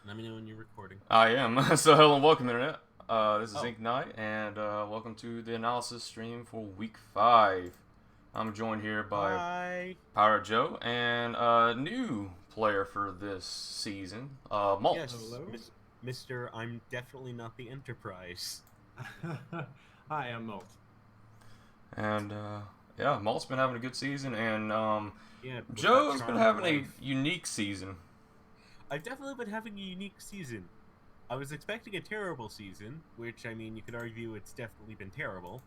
Let me know when you're recording. I am. So hello and welcome, Internet. This is Oh, Ink Knight, and welcome to the analysis stream for Week 5. I'm joined here by hi. Pirate Joe and a new player for this season, Malt. Yes, Hello. Mister. I'm definitely not the Enterprise. Hi, I'm Malt. And yeah, Malt's been having a good season, and Yeah, with Joe's that been charmed having a wife. unique season. I've definitely been having a unique season. I was expecting a terrible season, which I mean, you could argue it's definitely been terrible.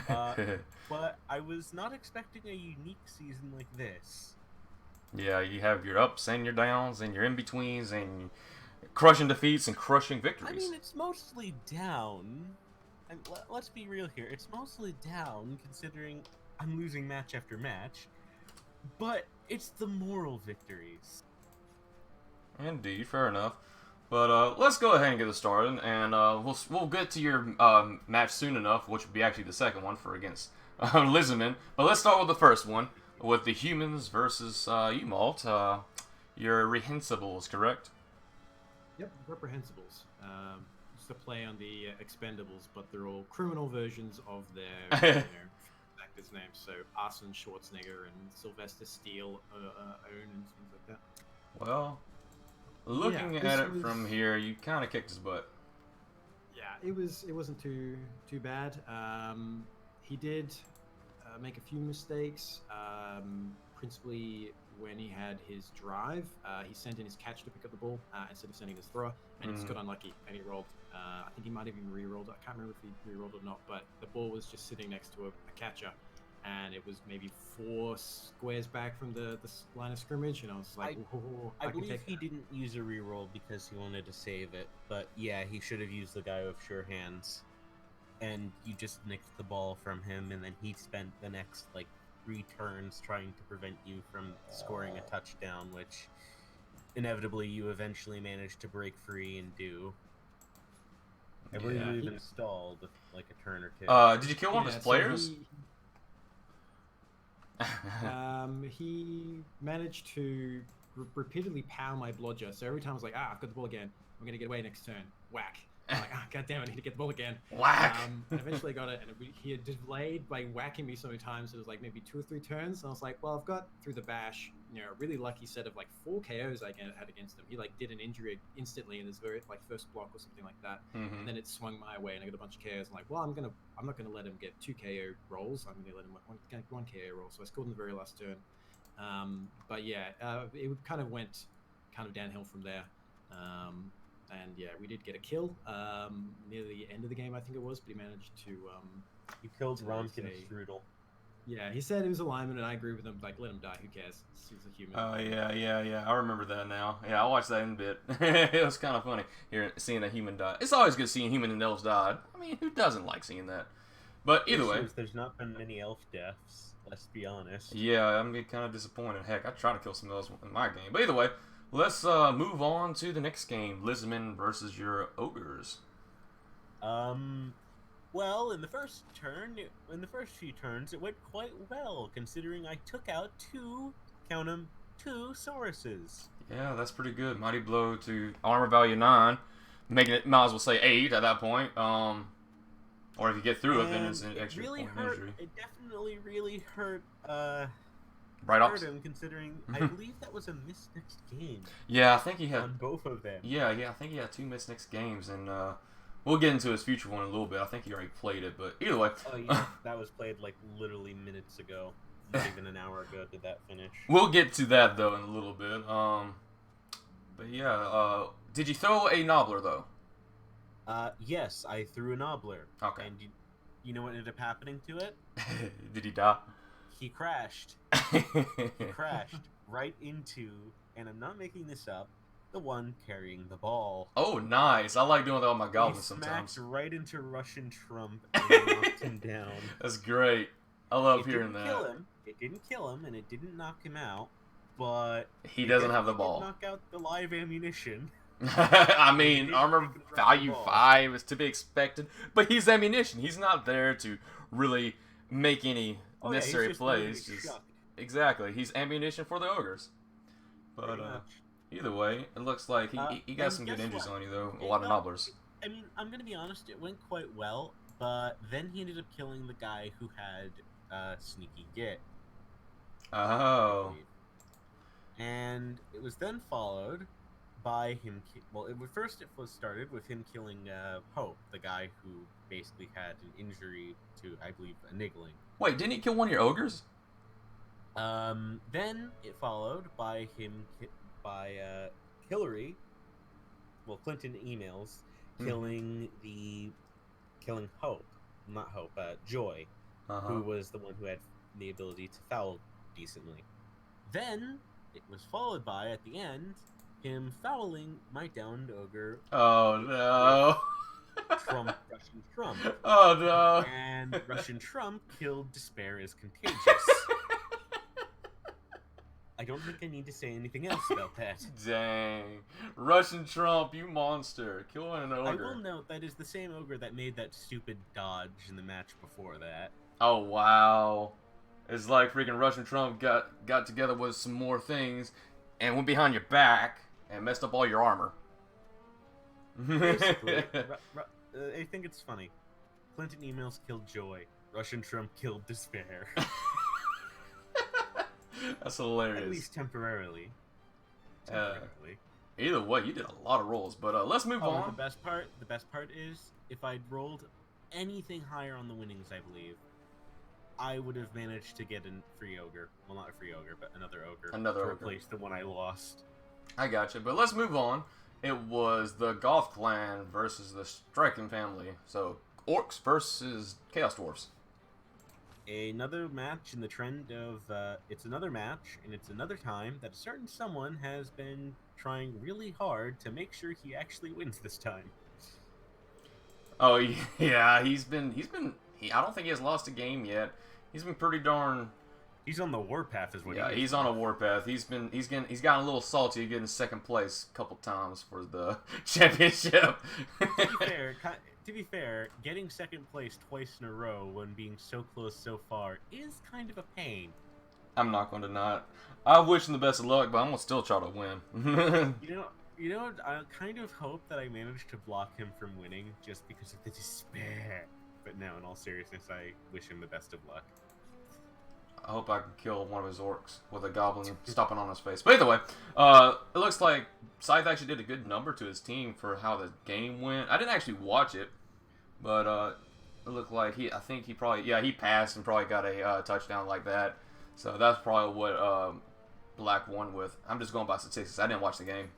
But I was not expecting a unique season like this. Yeah, you have your ups and your downs, and your in-betweens, and crushing defeats and crushing I victories. mean, it's mostly down. And let's be real here. It's mostly down, considering I'm losing match after match. But it's the moral victories. Indeed, fair enough. But let's go ahead and get it started, and we'll get to your match soon enough, which would be actually the second one for against Lizardman. But let's start with the first one with the humans versus you, Malt. Your rehensibles, correct? Yep, reprehensibles. It's a play on the Expendables, but they're all criminal versions of their actors' names. So Arson Schwarzenegger and Sylvester Steel own and things like that. Well, looking Yeah, at this it was- from here, you kind of kicked his butt. Yeah, it wasn't too bad. He did make a few mistakes. Principally when he had his drive, he sent in his catch to pick up the ball instead of sending his thrower, and he just got unlucky and he rolled. I think he might have even re-rolled. I can't remember if he re-rolled or not, but the ball was just sitting next to a catcher, and it was maybe 4 squares back from the line of scrimmage, and I was like, I can believe take he that." didn't use a reroll because he wanted to save it. But yeah, he should have used the guy with sure hands. And you just nicked the ball from him, and then he spent the next, 3 turns trying to prevent you from scoring a touchdown, which inevitably you eventually managed to break free and do. I believe Yeah. you even stalled a turn or two. Did you kill one of Yeah, his so players? he managed to repeatedly power my blodger. So every time I was like, I've got the ball again. I'm going to get away next turn. Whack. I'm like, God damn it, I need to get the ball again. Whack! And eventually I got it, and he had delayed by whacking me so many times. It was like maybe 2 or 3 turns. And I was like, well, I've got through the bash, a really lucky set of 4 KOs I had against him. He did an injury instantly in his very first block or something like that. Mhm. And then it swung my way, and I got a bunch of KOs. I'm like, well, I'm not gonna let him get 2 KO rolls. I'm gonna let him one KO roll. So I scored in the very last turn. But yeah, it kind of went downhill from there. And yeah, we did get a kill near the end of the game, I think it was, but he managed to. You killed to Romkin say- Strudel. Yeah, he said it was a lineman, and I agree with him. Let him die. Who cares? He's a human. Oh yeah. I remember that now. Yeah, I watched that in a bit. It was kind of funny here seeing a human die. It's always good seeing human and elves die. I mean, who doesn't like seeing that? But either way, There's not been many elf deaths. Let's be honest. yeah, I'm getting kind of disappointed. Heck, I tried to kill some elves in my game. But either way, let's move on to the next game: Lizardmen versus your ogres. Well, in the first few turns, it went quite well, considering I took out 2 Sauruses. Yeah, that's pretty good. Mighty blow to armor value 9, making it might as well say 8 at that point. Or if you get through it, then it's an And extra it really point hurt. injury. It definitely really hurt. Right Hurt off. him, considering I believe that was a missed next game Yeah, I think he had. on both of them. Yeah, I think he had 2 missed next games, and we'll get into his future one in a little bit. I think he already played it, but either way, Oh yeah, that was played literally minutes ago. Not even an hour ago did that finish. we'll get to that though in a little bit. But yeah, did you throw a nobbler though? Yes, I threw a Nobbler. Okay. And you know what ended up happening to it? Did he die? He crashed. He crashed right into, and I'm not making this up, the one carrying the ball. Oh, nice! I like doing that with my He goblins smacked sometimes. right into Russian Trump and knocked him down. That's great. I love It hearing didn't that. kill him. It didn't kill him, and it didn't knock him out. But He it doesn't have the definitely did ball. knock out the live ammunition. I mean, didn't armor freaking drop the value ball. 5 is to be expected, but he's ammunition. He's not there to really make any Oh, yeah, necessary he's just there to plays. get Just- shucked, exactly, he's ammunition for the ogres. But pretty much. Either way, it looks like he got and some good guess injuries what? on you though. A It lot of got- nobblers. I mean, I'm gonna be honest. It went quite well, but then he ended up killing the guy who had sneaky git. I Oh. believe. And it was then followed by him. First it was started with him killing Hope, the guy who basically had an injury to, I believe, a niggling. Wait, didn't he kill one of your ogres? Then it followed by Hillary. Well, Clinton emails killing Hope, not Hope, Joy, who was the one who had the ability to foul decently. Then it was followed by, at the end, him fouling my downed ogre. Oh no. Russian Trump. Oh no. And Russian Trump killed Despair is Contagious. I don't think I need to say anything else about that. Dang. Russian Trump, you monster. Killing an ogre. I will note that is the same ogre that made that stupid dodge in the match before that. Oh wow. It's like freaking Russian Trump got together with some more things and went behind your back and messed up all your armor. Basically, I think it's funny. Clinton emails killed Joy. Russian Trump killed Despair. That's hilarious. At least temporarily. Either way, you did a lot of rolls, but let's move on. The best part is, if I'd rolled anything higher on the winnings, I believe, I would have managed to get a free ogre. Well, not a free ogre, but another ogre. Another ogre. Replace the one I lost. I gotcha, but let's move on. It was the Goth clan versus the Striking family. So, Orcs versus Chaos Dwarfs. Another match in the trend of, it's another match, and it's another time that a certain someone has been trying really hard to make sure he actually wins this time. Oh, yeah, I don't think he has lost a game yet. He's been pretty darn... He's on the warpath, is what he is. Yeah, he's on a warpath. He's gotten a little salty getting second place a couple times for the championship. To be fair, getting second place twice in a row when being so close so far is kind of a pain. I'm not going to not. I wish him the best of luck, but I'm gonna still try to win. You know, I kind of hope that I managed to block him from winning just because of the despair. But no, in all seriousness, I wish him the best of luck. I hope I can kill one of his orcs with a goblin stomping on his face. But either way, it looks like Scythe actually did a good number to his team for how the game went. I didn't actually watch it, but it looked like he passed and probably got a touchdown like that. So that's probably what Black won with. I'm just going by statistics. I didn't watch the game.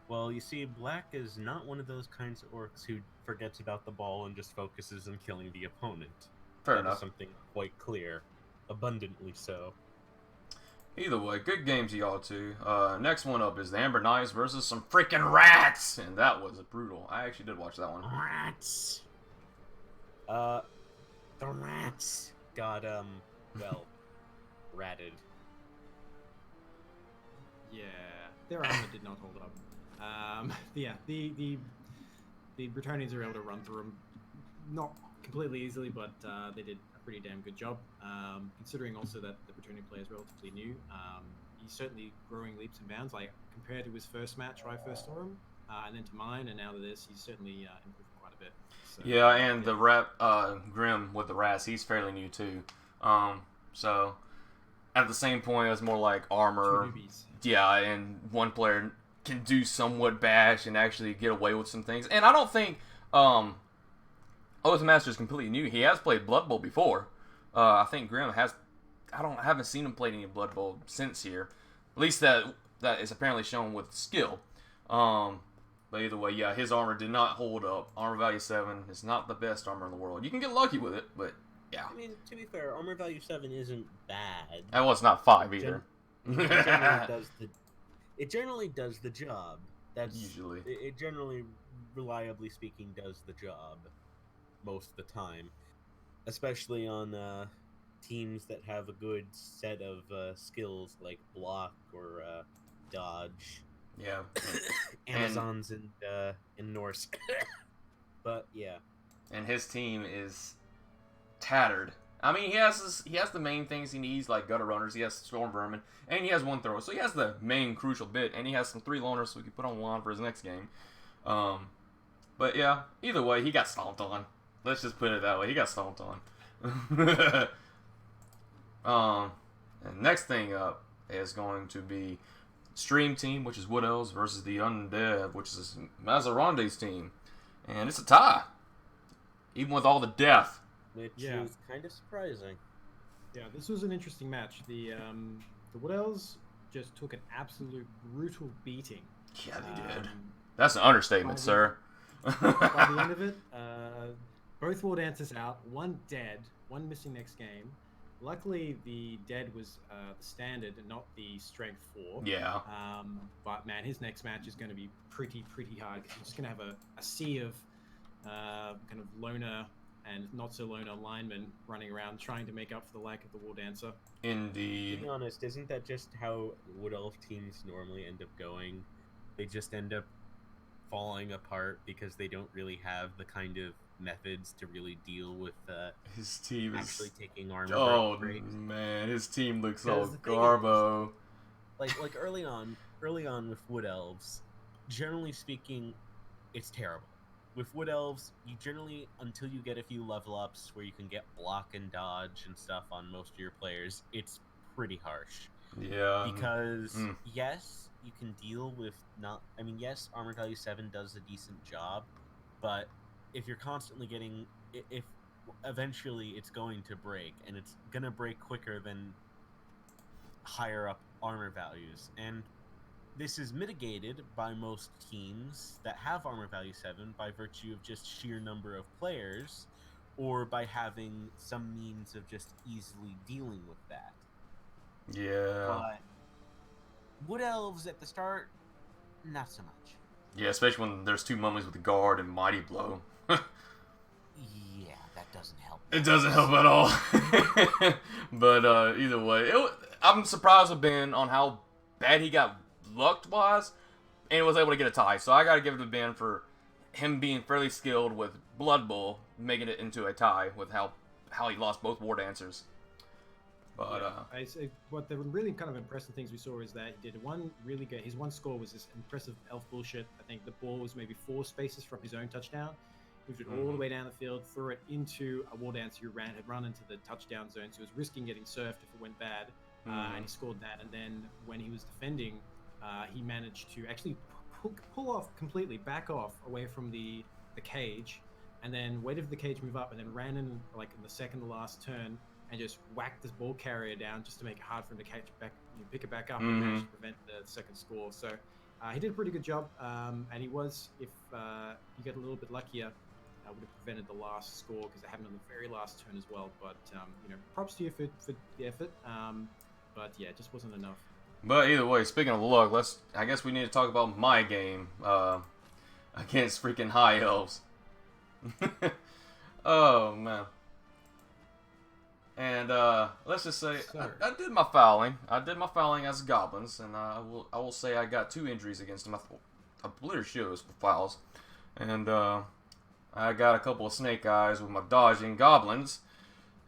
Well, you see, Black is not one of those kinds of orcs who forgets about the ball and just focuses on killing the opponent. Fair That enough. is something quite clear. Abundantly so. Either way, good game to y'all two. Next one up is the Amber Knights versus some freaking rats, and that was brutal. I actually did watch that one. Rats! The rats got, well, ratted. Yeah, their armor did not hold up. Yeah, the Bretonnians are able to run through them, not completely easily, but they did a pretty damn good job. Considering also that the Bretonnian player is relatively new, he's certainly growing leaps and bounds. Like compared to his first match where I first saw him, and then to mine, and now to this, he's certainly improved quite a bit. So, Yeah, and the rat Grim with the rats, he's fairly new too. So at the same point, it's more like armor. two newbies. Yeah, and one player can do somewhat bash and actually get away with some things. And I don't think Oath Master is completely new. He has played Blood Bowl before. I think Grim has. I haven't seen him play any Blood Bowl since here. At least that is apparently shown with skill. But either way, yeah, his armor did not hold up. Armor value 7 is not the best armor in the world. You can get lucky with it, but yeah. I mean, to be fair, armor value 7 isn't bad. That was not 5 either. It generally does the job. That's Usually. It generally, reliably speaking, does the job most of the time, especially on teams that have a good set of skills like block or dodge. Yeah. Amazons in Norse. But yeah. And his team is tattered I mean, he has the main things he needs, like gutter runners. He has storm vermin, and he has one thrower. So he has the main crucial bit, and he has some 3 loners, so he can put on line for his next game. But yeah, either way, he got stomped on. Let's just put it that way. He got stomped on. And next thing up is going to be Stream Team, which is Wood Elves, versus the Undead, which is Mazarande's team. And it's a tie. Even with all the death. Which Yeah. is kind of surprising. Yeah, this was an interesting match. The Wood Elves just took an absolute brutal beating. Yeah, they did. Um, That's an understatement, sir. by the end of it, both War Dancers out, one dead, one missing next game. Luckily, the dead was the standard and not the strength 4. Yeah. But man, his next match is going to be pretty hard because he's just going to have a sea of kind of loner and not so loner linemen running around trying to make up for the lack of the War Dancer. To Indeed. be honest, isn't that just how Wood Elf teams normally end up going? They just end up falling apart because they don't really have the kind of methods to really deal with His team is... actually taking armor Oh, breaks. man. His team looks all Because the thing garbo. Like early on with Wood Elves, generally speaking, it's terrible. With Wood Elves, you generally, until you get a few level ups where you can get block and dodge and stuff on most of your players, it's pretty harsh. Yeah. Because mm. yes, you can deal with yes, armor value 7 does a decent job, but if you're constantly getting, if eventually it's going to break, and it's gonna break quicker than higher up armor values, and this is mitigated by most teams that have armor value 7 by virtue of just sheer number of players, or by having some means of just easily dealing with that. Yeah. But Wood Elves at the start, not so much. Yeah, especially when there's 2 mummies with the guard and mighty blow. Yeah, that doesn't help. It doesn't help at all. But either way, I'm surprised with Ben on how bad he got luck-wise and was able to get a tie. So I got to give it to Ben for him being fairly skilled with Blood Bowl, making it into a tie with how he lost both War Dancers. But What the really kind of impressive things we saw is that he did one really good. His one score was this impressive elf bullshit. I think the ball was maybe 4 spaces from his own touchdown. Moved it all the way down the field, threw it into a War Dancer who had run into the touchdown zone, so he was risking getting surfed if it went bad. And he scored that. And then when he was defending, he managed to actually pull off completely, back off away from the cage, and then waited for the cage to move up, and then ran in like in the second to last turn and just whacked this ball carrier down just to make it hard for him to catch it back, pick it back up, and managed to prevent the second score. So he did a pretty good job, and he was, if you get a little bit luckier, would have prevented the last score because it happened on the very last turn as well. But props to you for the effort. But yeah, it just wasn't enough. But either way, speaking of luck, I guess we need to talk about my game against freaking High Elves. Oh man. And let's just say I did my fouling. I did my fouling as goblins, and I will say I got 2 injuries against them. I believe it was for fouls, and I got a couple of snake eyes with my dodging goblins.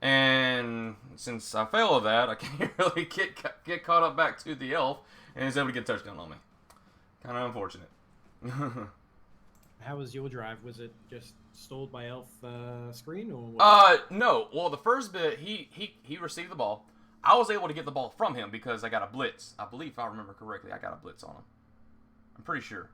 And since I failed that, I can't really get caught up back to the elf, and he's able to get a touchdown on me. Kind of unfortunate. How was your drive? Was it just stalled by elf screen or what? No. Well, the first bit, he received the ball. I was able to get the ball from him because I got a blitz. I believe, if I remember correctly, I got a blitz on him. I'm pretty sure.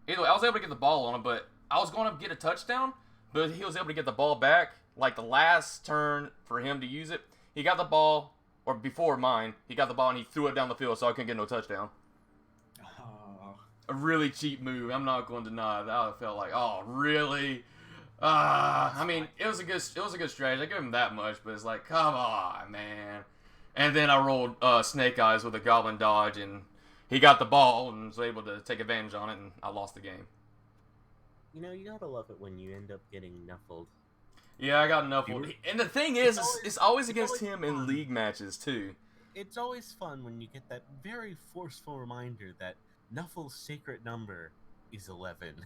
Either way, I was able to get the ball on him, but I was going to get a touchdown, but he was able to get the ball back. Like the last turn for him to use it, he got the ball, or before mine, he got the ball and he threw it down the field so I couldn't get no touchdown. Oh. A really cheap move. I'm not going to deny that. I felt like, oh, really? I mean, it was a good strategy. I give him that much, but it's like, come on, man. And then I rolled Snake Eyes with a Goblin Dodge, and he got the ball and was able to take advantage on it, and I lost the game. You gotta love it when you end up getting knuffled. Yeah, I got knuffled. And the thing is, it's always against him in league matches, too. It's always fun when you get that very forceful reminder that Knuffle's sacred number is 11.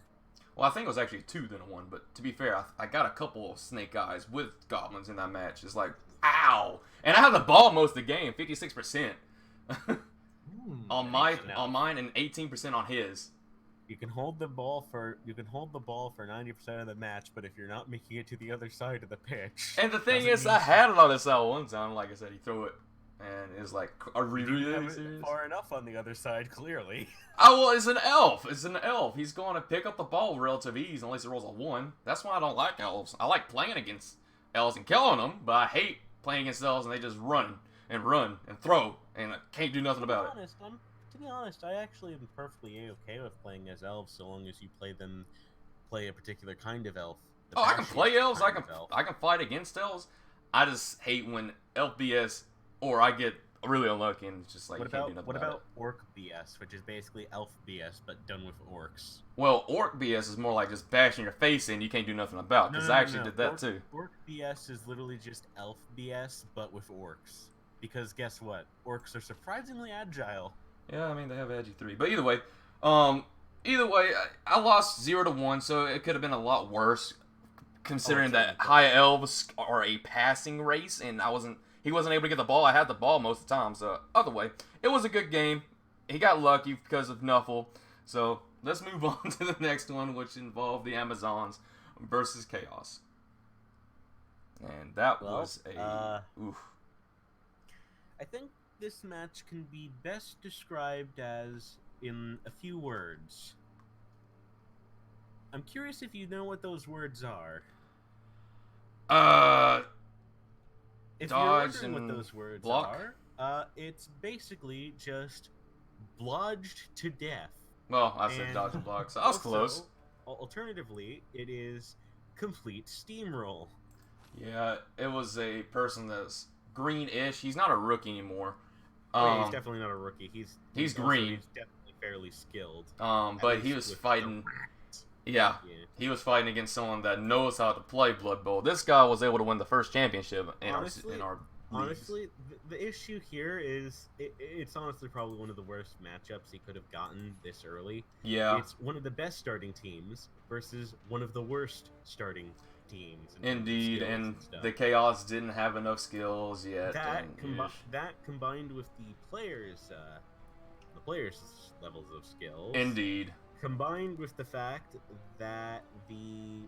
Well, I think it was actually 2 than a 1, but to be fair, I got a couple of snake eyes with goblins in that match. It's like, ow! And I had the ball most of the game, 56%. on mine and 18% on his. You can hold the ball for 90% of the match, but if you're not making it to the other side of the pitch. And the thing is, I had it on this side one time. Like I said, he threw it, and it's like, are we really serious? Far enough on the other side, clearly. Oh well, it's an elf. It's an elf. He's going to pick up the ball with relative ease unless he rolls a 1. That's why I don't like elves. I like playing against elves and killing them, but I hate playing against elves and they just run and throw, and I can't do nothing about it. To be honest, I actually am perfectly okay with playing as elves so long as you play a particular kind of elf. Oh, I can play elves. I can fight against elves. I just hate when elf BS or I get really unlucky and it's just like you can't do nothing what about about orc BS, which is basically elf BS but done with orcs? Well, orc BS is more like just bashing your face in. You can't do nothing about because I actually did that too. Orc BS is literally just elf BS but with orcs. Because guess what? Orcs are surprisingly agile. Yeah, I mean they have edgy 3, but either way, I lost 0-1, so it could have been a lot worse, considering that high elves are a passing race, and he wasn't able to get the ball. I had the ball most of the time, so other way, it was a good game. He got lucky because of Nuffle. So let's move on to the next one, which involved the Amazons versus Chaos, and that was a oof. I think this match can be best described as in a few words. I'm curious if you know what those words are. If dodge you're wondering and what those words block? are, it's basically just blodged to death. Well, I said dodge and block, so I was close. Alternatively, it is complete steamroll. Yeah, it was a person that's green-ish. He's not a rookie anymore. He's definitely not a rookie. He's green. He's definitely fairly skilled. But he was fighting. Yeah, he was fighting against someone that knows how to play Blood Bowl. This guy was able to win the first championship in our leagues. Honestly, the issue here is it's honestly probably one of the worst matchups he could have gotten this early. Yeah, it's one of the best starting teams versus one of the worst starting teams. Indeed, and the Chaos didn't have enough skills yet. That combined with the players' levels of skills. Indeed. Combined with the fact that the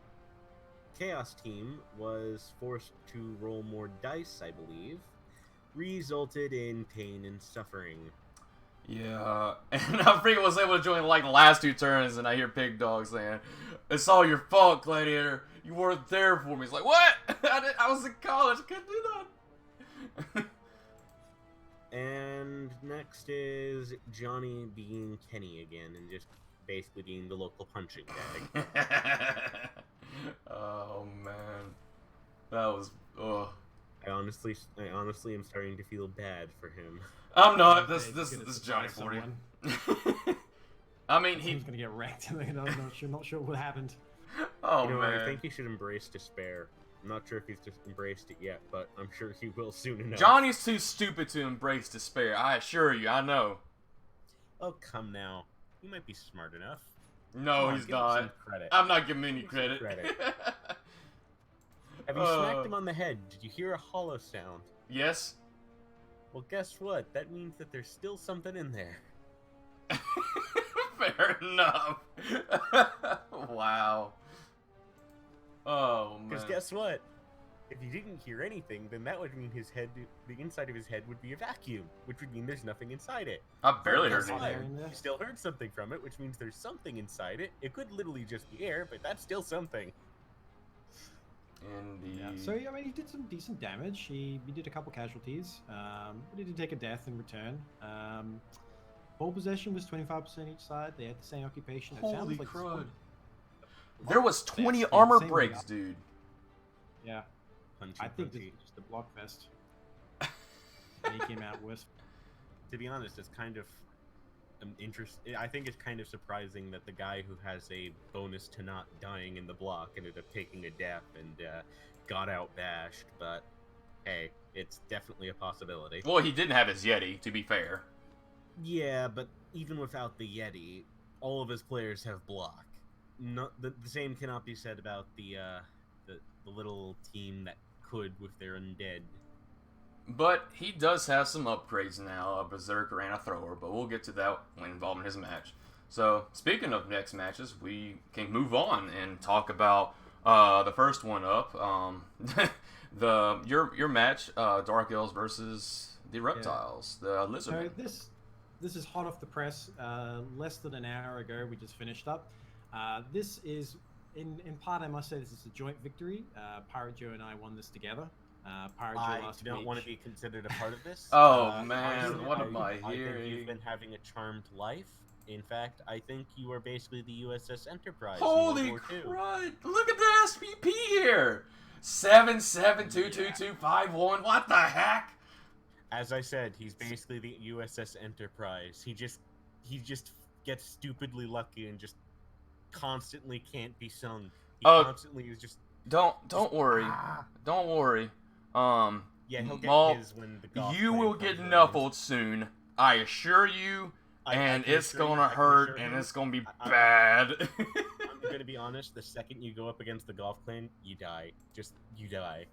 Chaos team was forced to roll more dice, I believe, resulted in pain and suffering. Yeah, and I freaking was able to join like the last 2 turns, and I hear Pig Dog saying, "It's all your fault, Gladiator. You weren't there for me." It's like, what? I was in college. I couldn't do that. And next is Johnny being Kenny again, and just basically being the local punching bag. Oh man, that was ugh. I honestly am starting to feel bad for him. I'm not. This is Johnny for you. I mean, he's gonna get wrecked. I'm not sure what happened. Oh man, I think he should embrace despair. I'm not sure if he's just embraced it yet, but I'm sure he will soon enough. Johnny's too stupid to embrace despair. I assure you, I know. Oh come now, he might be smart enough. No, he's not. I'm not giving him any credit. Have you smacked him on the head? Did you hear a hollow sound? Yes. Well, guess what? That means that there's still something in there. Fair enough. Wow. Oh, man. Because guess what? If you didn't hear anything, then that would mean the inside of his head would be a vacuum, which would mean there's nothing inside it. I barely heard anything. You still heard something from it, which means there's something inside it. It could literally just be air, but that's still something. Indeed. Yeah. So, I mean, he did some decent damage. He did a couple casualties. But he did take a death in return. Ball possession was 25% each side. They had the same occupation. Holy crud. There was 20 armor breaks, dude. Yeah. I think this is just a block fest. He came out worse. To be honest, it's kind of I think it's kind of surprising that the guy who has a bonus to not dying in the block ended up taking a death and got out bashed, but hey, it's definitely a possibility. Well, he didn't have his Yeti, to be fair. Yeah, but even without the Yeti, all of his players have block. no, the same cannot be said about the little team that could with their undead. But he does have some upgrades now, a berserker and a thrower. But we'll get to that when involving his match. So speaking of next matches, we can move on and talk about the first one up. Your match, Dark Elves versus the Reptiles, the Lizardmen. So this is hot off the press. Less than an hour ago, we just finished up. This is in part, I must say, this is a joint victory. Pirate Joe and I won this together. Pirate Joe I last don't week. want to be considered a part of this. Oh, man, honestly, what am I I think hearing? you've been having a charmed life. In fact, I think you are basically the USS Enterprise. Holy in World War II. crud! Look at the SPP here. 77222251. What the heck? As I said, he's basically the USS Enterprise. He just gets stupidly lucky and just constantly can't be sung. He constantly is just Don't worry. ah. Don't worry. Yeah, he'll get Maul, his when the golf you plane will comes get around. knuckled soon. I assure you. I And can it's assure you- gonna I can hurt, assure and you, it's gonna be I- bad. I'm gonna be honest. The second you go up against the golf plane, you die. You die.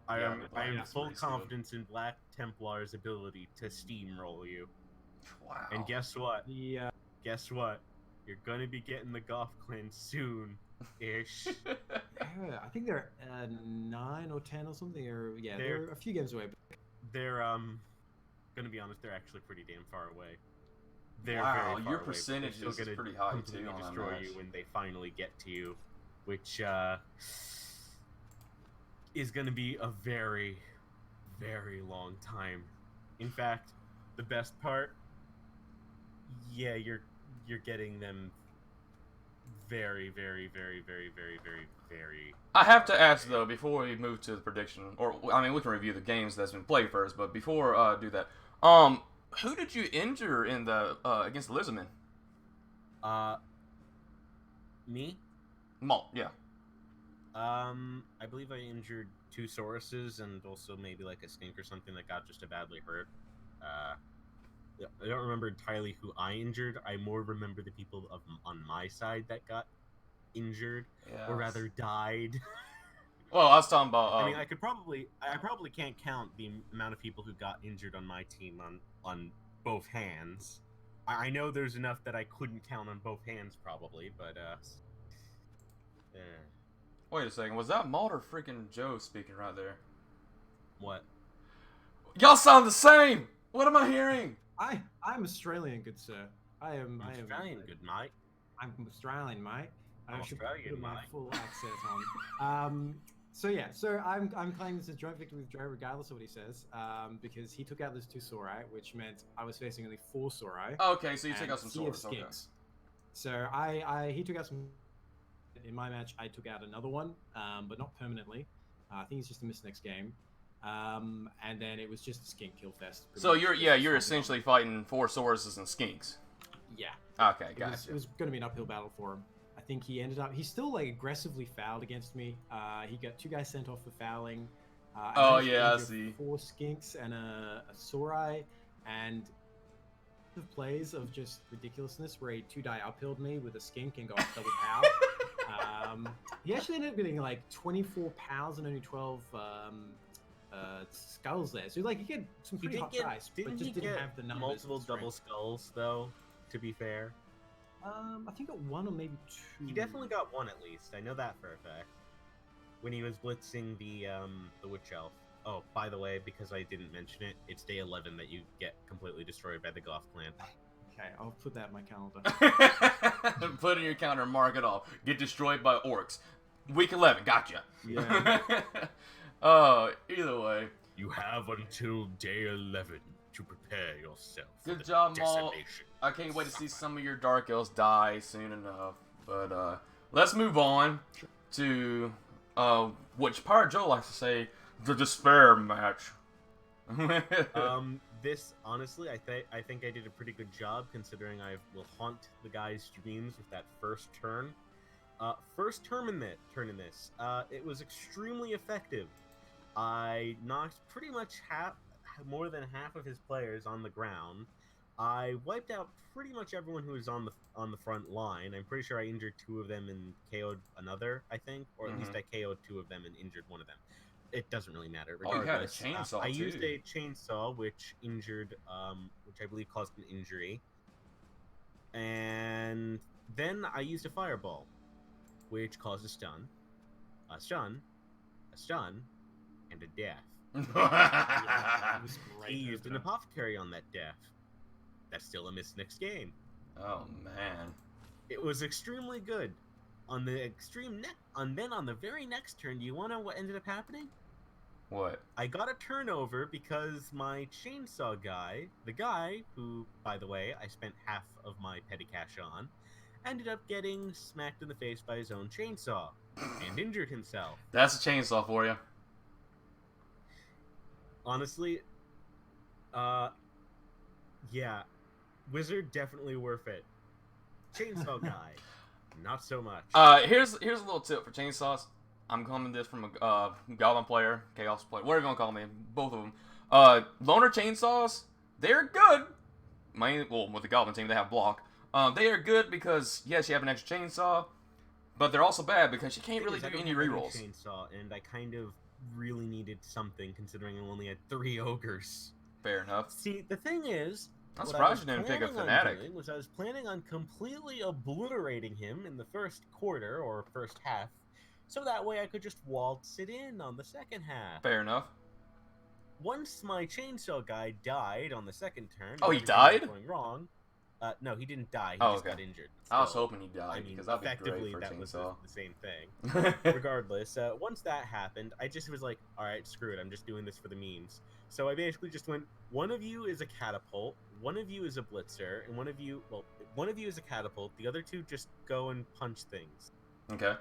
I Yeah, am Black full Templar's good. confidence in Black Templar's ability to steamroll you. Wow. And guess what? The Guess what? You're gonna be getting the golf plane soon, ish. I think they're 9 or 10 or something. Or yeah, They're- they're a few games away. They're gonna be honest. They're actually pretty damn far away. They're Wow, very far your away, but they're percentage still is gonna pretty high, too, completely on that destroy match. you when they finally get to you, which is gonna be a very, very long time. In fact, the best part, yeah, you're getting them very, very, very, very, very, very, very. I have to ask though before we move to the prediction, or I mean we can review the games that's been played first, but before do that, who did you injure in the against the Lizardmen? Me? Maul, yeah. I believe I injured 2 Sauruses and also maybe like a skink or something that got just badly hurt. I don't remember entirely who I injured. I more remember the people on my side that got injured, or rather died. Well, I was talking about. I mean, I probably can't count the amount of people who got injured on my team on both hands. I know there's enough that I couldn't count on both hands probably, but Wait a second, was that Maul or freaking Joe speaking right there? what? Y'all sound the same. What am I hearing? I'm Australian, good sir. I am Australian, good mate. I'm Australian, mate. I I'm should Australian, put my mate. full accent on. So I'm claiming this is a joint victory with Joe, regardless of what he says, because he took out those 2 Saurai, which meant I was facing only 4 Saurai. Okay, so you took and out some Sea of swords. Okay. Skinks. So he took out some. In my match, I took out another one, but not permanently. I think he's just a miss next game. And then it was just a skink kill fest. pretty So much. you're Just you're holding essentially fighting 4 Sauruses and Skinks. on. Yeah. Okay, It gotcha. was going to be an uphill battle for him. I think he ended up. He still like aggressively fouled against me. He got 2 guys sent off for fouling. Oh, managed to yeah, I injure see. 4 skinks and a Saurai, and the plays of just ridiculousness where he 2-die uphilled me with a skink and got double power. He actually ended up getting like 24 pows and only 12 skulls there. So like he get some He pretty did hot get dice, but didn't just he didn't get have the numbers. multiple and strength. double skulls though? To be fair, I think got 1 or maybe 2. he definitely got 1 at least. I know that for a fact. When he was blitzing the witch elf. Oh, by the way, because I didn't mention it, it's day 11 that you get completely destroyed by the Goth clan. Okay, I'll put that in my calendar. Put in your counter, mark it off. Get destroyed by orcs. Week 11, gotcha. Yeah. Either way. You have until day 11 to prepare yourself. for Good the job, Maul. decimation. I can't wait to see some of your Dark Elves die soon enough. But let's move on to which Pirate Joe likes to say, the despair match. This honestly, I think I did a pretty good job considering I will haunt the guy's dreams with that first turn. First turn in this, it was extremely effective. I knocked pretty much more than half of his players on the ground. I wiped out pretty much everyone who was on the front line. I'm pretty sure I injured 2 of them and KO'd another, I think, or at least I KO'd 2 of them and injured 1 of them. It doesn't really matter. Oh, you had a Regardless, chainsaw I used too. a chainsaw, which injured, which I believe caused an injury, and then I used a fireball, which caused a stun, a stun, a stun, and a death. It was great. He used an opener. apothecary on that death. That's still a miss next game. Oh man. It was extremely good. On the extreme then on the very next turn, do you want to know what ended up happening? What? I got a turnover because my chainsaw guy, the guy who, by the way, I spent half of my petty cash on, ended up getting smacked in the face by his own chainsaw and injured himself. That's a chainsaw for you. Honestly, yeah, Wizard definitely worth it. Chainsaw guy, not so much. Here's a little tip for chainsaws. I'm coming this from a Goblin player, Chaos player, whatever you want to call me, both of them. Loner chainsaws, they're good. With the Goblin team, they have block. They are good because, yes, you have an extra chainsaw, but they're also bad because you can't really do any rerolls. Chainsaw, and I kind of really needed something considering I only had 3 ogres. Fair enough. See, the thing is, I'm what I surprised was you didn't pick a planning on Fanatic. doing was I was planning on completely obliterating him in the first quarter or first half, so that way I could just waltz it in on the second half. Fair enough. Once my chainsaw guy died on the second turn, Oh, he everything was died? Going wrong. No, he didn't die. He Oh, just okay. got injured. I was Still, hoping he died I mean, because that'd be effectively, great for that was chainsaw. the same thing. Regardless, once that happened, I just was like, all right, screw it. I'm just doing this for the memes. So I basically just went, one of you is a catapult, one of you is a blitzer, and one of you is a catapult. The other 2 just go and punch things. Okay.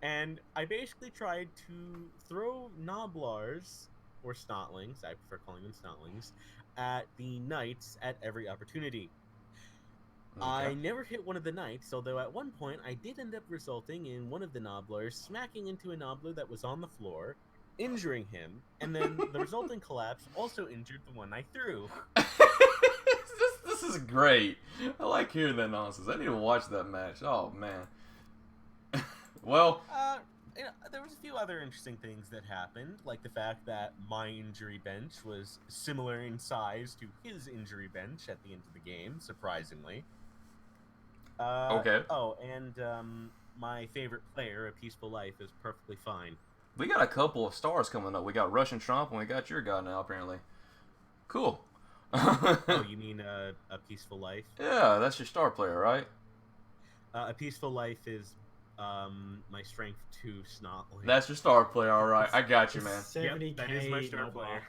And I basically tried to throw Noblars, or Snotlings, I prefer calling them Snotlings, at the knights at every opportunity. I Okay. never hit one of the knights, although at one point I did end up resulting in one of the Nobblers smacking into a Nobbler that was on the floor, injuring him, and then the resulting collapse also injured the one I threw. this is great. I like hearing that nonsense. I need to watch that match. Oh man. Well, There was a few other interesting things that happened, like the fact that my injury bench was similar in size to his injury bench at the end of the game, surprisingly. Okay. Oh, and my favorite player, A Peaceful Life, is perfectly fine. we got a couple of stars coming up. We got Russian Trump and we got your guy now apparently. Cool. Oh, you mean A Peaceful Life? Yeah, that's your star player, right? A Peaceful Life is my strength 2 Snotling. That's your star player, all right. I got you, man. 70K Yep, that is my star Noblar. player.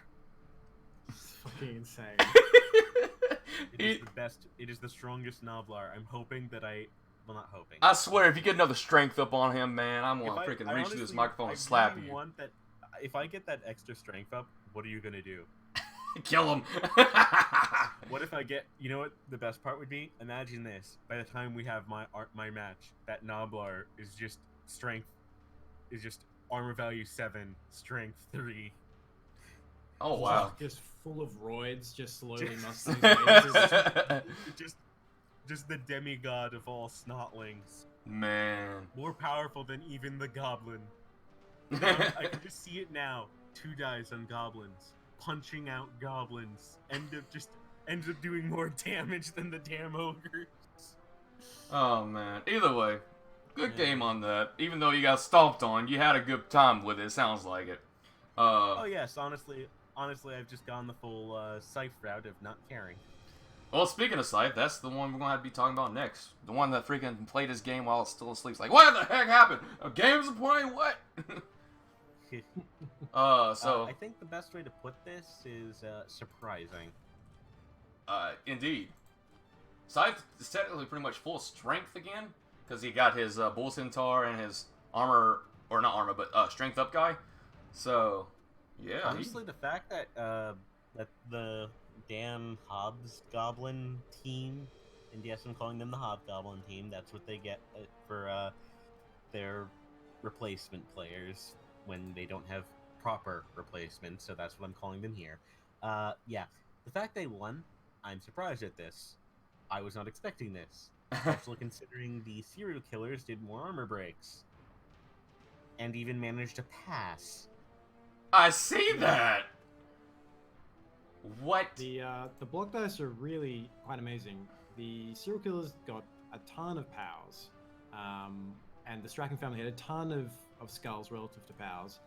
It's fucking insane. It is the best. It is the strongest Noblar. I'm hoping that well, not hoping. I swear, if you get another strength up on him, man, I'm If gonna I freaking reach through this honestly- microphone I and slap really you. Want that? If I get that extra strength up, what are you gonna do? Kill him. What if I get? You know what the best part would be? Imagine this. By the time we have my match, that Noblar is just armor value 7, strength 3. Oh wow. Just full of roids, just slowly Just- muscling his way. Just the demigod of all Snotlings, Man. more powerful than even the Goblin. I can just see it now. 2 dies on goblins, punching out goblins, ends up doing more damage than the damn ogres. Oh man. Either way, good game on that. Even though you got stomped on, you had a good time with it. Sounds like it. Oh yes, honestly, I've just gone the full Scythe route of not caring. Well, speaking of Scythe, that's the one we're gonna have to be talking about next. The one that freaking played his game while it's still asleep. It's like, what the heck happened? A game's playing? What? So I think the best way to put this is surprising. Indeed. Scythe is technically pretty much full strength again, because he got his Bull Centaur and his armor, or not armor, but strength up guy. So, yeah. Honestly, the fact that that the damn Hobbs Goblin team, and yes, I'm calling them the Hobgoblin team. That's what they get for their replacement players when they don't have proper replacements. So that's what I'm calling them here. Yeah, the fact they won I'm surprised at this. I was not expecting this, especially considering the serial killers did more armor breaks and even managed to pass. I see that. What? The block dice are really quite amazing. The serial killers got a ton of powers, and the Strachan family had a ton of skulls relative to powers,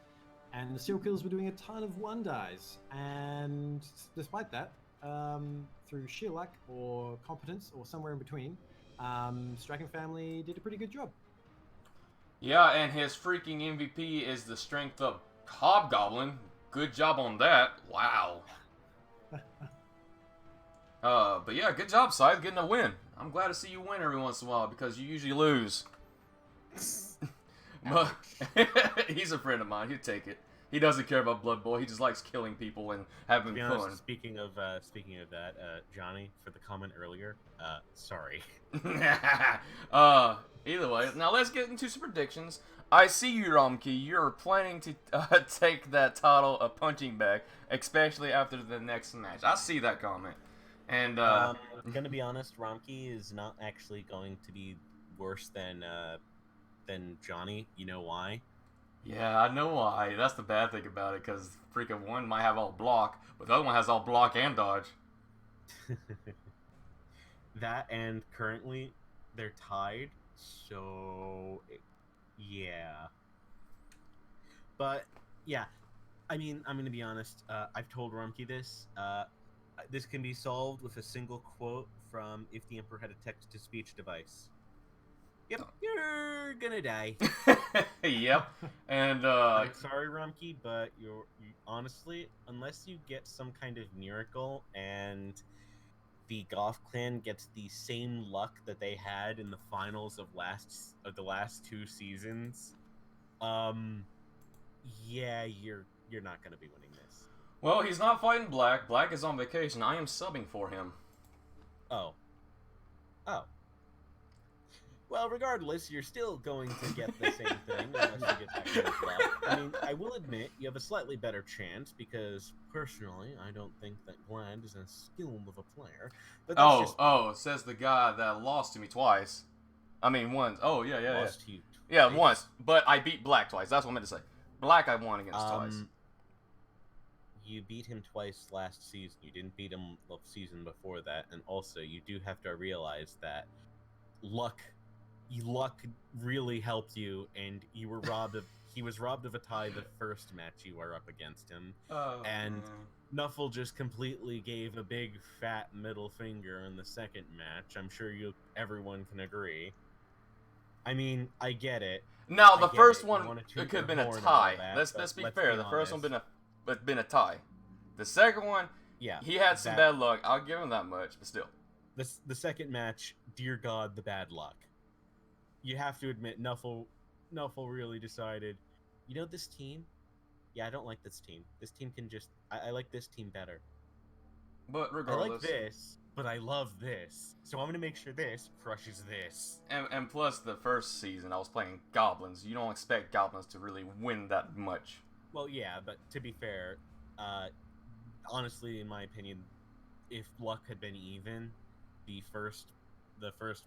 and the serial killers were doing a ton of one dies. And despite that, through sheer luck or competence or somewhere in between, Strachan family did a pretty good job. Yeah, and his freaking MVP is the strength of Hobgoblin. Good job on that. Wow. But yeah, good job, Scythe, getting a win. I'm glad to see you win every once in a while because you usually lose. But he's a friend of mine. He'd take it. He doesn't care about Blood Bowl. He just likes killing people and having To be fun. honest, speaking of that, Johnny, for the comment earlier, sorry. Either way, now let's get into some predictions. I see you, Romkey. You're planning to take that title a punching bag, especially after the next match. I see that comment. And I'm gonna be honest, Romkey is not actually going to be worse than Johnny. You know why? yeah, I know why. That's the bad thing about it, because freaking one might have all block, but the other one has all block and dodge. That, and currently they're tied, so yeah. But yeah, I mean, I'm gonna be honest. I've told Rumkey this. This can be solved with a single quote from "If the Emperor Had a Text-to-Speech Device." Yep, you're gonna die. Yep. And I'm sorry, Rumkey, but you honestly, unless you get some kind of miracle and the Goth clan gets the same luck that they had in the finals of the last 2 seasons, yeah, you're not gonna be winning this. well, he's not fighting Black. Black is on vacation. I am subbing for him. Oh. Well, regardless, you're still going to get the same thing unless you get that kind of luck. I mean, I will admit you have a slightly better chance because, personally, I don't think that Glad is as skilled of a player. But that's Says the guy that lost to me twice. I mean, once. Oh, yeah. lost to you Yeah, twice. once. But I beat Black twice. That's what I meant to say. Black I won against twice. You beat him twice last season. You didn't beat him the season before that. And also, you do have to realize that luck really helped you, and you were robbed of. He was robbed of a tie the first match you were up against him. And Nuffle just completely gave a big fat middle finger in the second match. I'm sure everyone can agree. I mean, I get it. Now the first You one wanna it toot could have your been a horn and tie. all that, Let's but be let's fair. be The first one honest. been a tie. The second one, Yeah, he had some bad luck. I'll give him that much, but still. The second match, dear God, the bad luck. You have to admit, Nuffle really decided, you know, this team? Yeah, I don't like this team. This team can just... I like this team better. But I regardless, like this, but I love this. So I'm going to make sure this crushes this. and plus the first season I was playing goblins. You don't expect goblins to really win that much. Well, yeah, but to be fair, honestly, in my opinion, if luck had been even, the first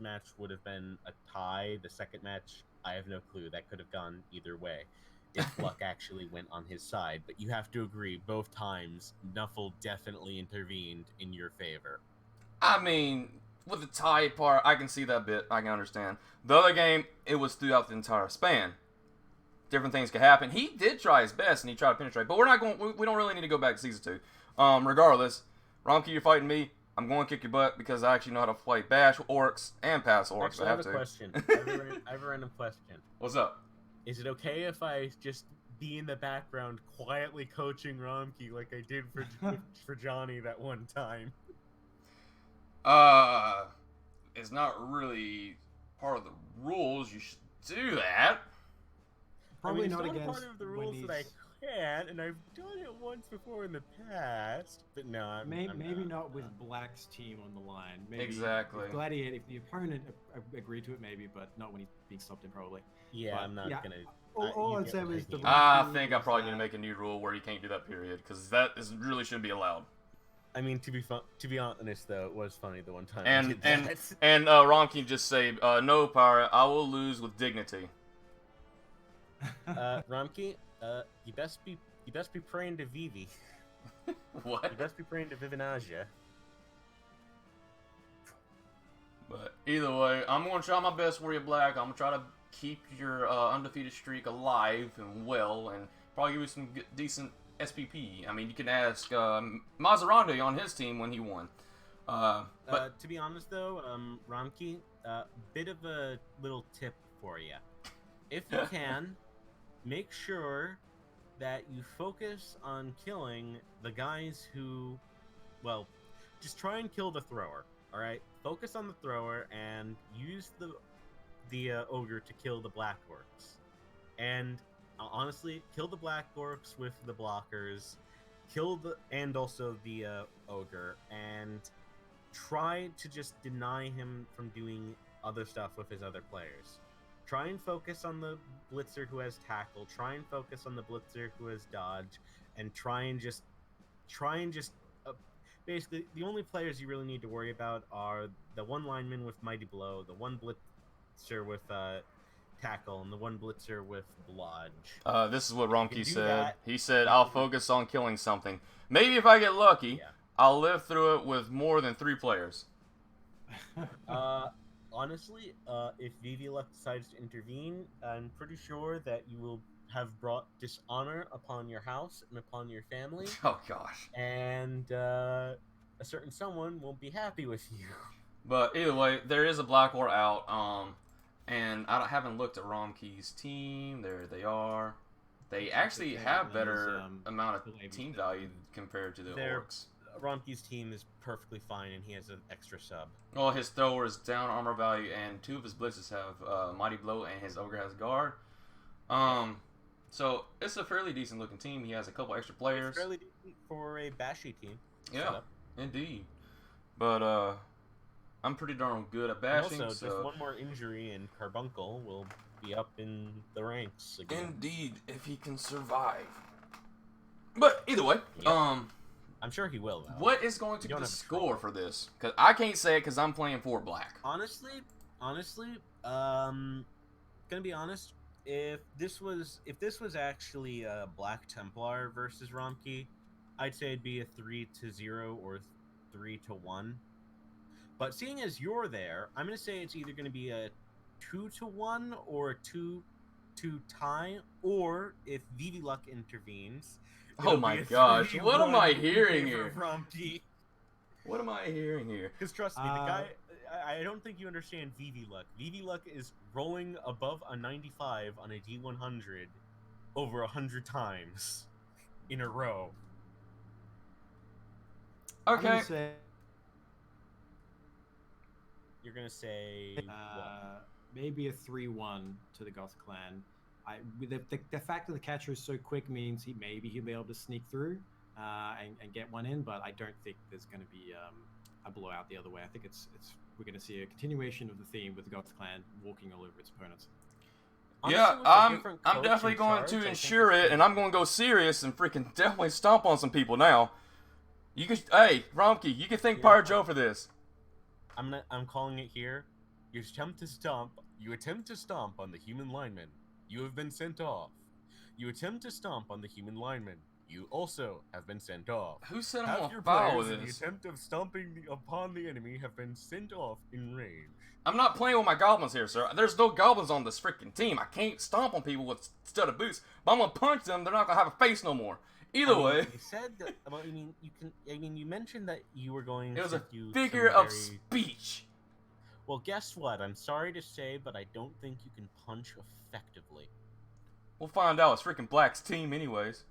match would have been a tie. The second match, I have no clue. That could have gone either way if luck actually went on his side. But you have to agree, both times, Nuffle definitely intervened in your favor. I mean, with the tie part, I can see that bit. I can understand. The other game, it was throughout the entire span. Different things could happen. He did try his best, and he tried to penetrate. But we're not going. We don't really need to go back to season 2. Regardless, Romkey, you're fighting me. I'm going to kick your butt because I actually know how to fight bash orcs and pass orcs. Actually, I have a to. question. I have a random question. What's up? Is it okay if I just be in the background quietly coaching Romkey like I did for Johnny that one time? It's not really part of the rules. You should do that. Probably it's not not against part of the rules that I can, and I've done it once before in the past. But no, I'm maybe not with Black's team on the line. Maybe Exactly. with Gladiator, if the opponent agreed to it, maybe, but not when he's being stopped in, probably. Yeah, But, I'm not yeah, gonna. all you I'd get say what was I the mean. I Romkey think I is probably need to that- make a new rule where you can't do that period because that really shouldn't be allowed. I mean, to be honest though, it was funny the one time. I And did and that. and Ron can just say, "No, Pirate, I will lose with dignity." Ramki, you best be praying to Vivi. What? You best be praying to Vivinaja. But either way, I'm gonna try my best for you, Black. I'm gonna try to keep your undefeated streak alive and well, and probably give you some decent SPP. I mean, you can ask Maserati on his team when he won. But To be honest though, Ramki, bit of a little tip for you. If you can, make sure that you focus on killing the guys who, well, just try and kill the thrower. All right, focus on the thrower and use the ogre to kill the black orcs. And honestly, kill the black orcs with the blockers, and also the ogre, and try to just deny him from doing other stuff with his other players. Try and focus on the blitzer who has tackle. Try and focus on the blitzer who has dodge, and try and just basically the only players you really need to worry about are the one lineman with mighty blow, the one blitzer with tackle, and the one blitzer with blodge. this is what You Ronki can do said. that. He said, "I'll focus on killing something. Maybe if I get lucky, Yeah. I'll live through it with more than 3 players." Honestly, if Vivi Luck decides to intervene, I'm pretty sure that you will have brought dishonor upon your house and upon your family, Oh gosh. and a certain someone won't be happy with you. But either way, there is a Black War out. And haven't looked at Romkey's team. There they are. They actually Yeah, have that better is, amount the of way we team said. value compared to the They're- Orcs. Romkey's team is perfectly fine, and he has an extra sub. Well, his thrower is down armor value, and 2 of his blitzes have mighty blow, and his ogre has guard. So it's a fairly decent looking team. He has a couple extra players. It's fairly decent for a Bashy team. Yeah, setup. indeed. But I'm pretty darn good at And bashing. also, so just one more injury, and Carbuncle will be up in the ranks again. indeed, if he can survive. But either way, Yep. I'm sure he will, though. what is going to You be don't the have to score for this? Because I can't say it because I'm playing for Black. Honestly, gonna be honest. If this was actually a Black Templar versus Romkey, I'd say it'd be a 3-0 or 3-1. But seeing as you're there, I'm gonna say it's either gonna be a 2-1 or a 2-2 tie, or if Vivi Luck intervenes. Oh it'll my be a gosh, what am I 3-1 in hearing favor here? of Romkey. What am I hearing here? Because trust me, the guy. I don't think you understand Vivi Luck. Vivi Luck is rolling above a 95 on a D100 over 100 times in a row. I'm Okay. gonna say, You're gonna say what? maybe a 3-1 to the Goth clan. With the fact that the catcher is so quick means he'll be able to sneak through and get one in, but I don't think there's going to be a blowout the other way. I think we're going to see a continuation of the theme with the Goth clan walking all over its opponents. Honestly, Yeah, with a I'm different I'm coach definitely in going charge, I to think ensure it's it, and I'm going to go serious and freaking definitely stomp on some people now. You can, hey, Romkey, you can thank Yeah. Pirate Joe for this. I'm calling it here. You attempt to stomp on the human lineman. You have been sent off. You attempt to stomp on the human lineman. You also have been sent off. Who said I'm Half going your to foul players with in the this? attempt of stomping upon the enemy have been sent off in range. I'm not playing with my goblins here, sir. There's no goblins on this freaking team. I can't stomp on people with studded boots. But I'm gonna punch them. They're not gonna have a face no more. Either way, You said that. Well, you mentioned that you were going. it was to a do figure some of very- speech. Well, guess what? I'm sorry to say, but I don't think you can punch effectively. We'll find out. It's freaking Black's team, anyways.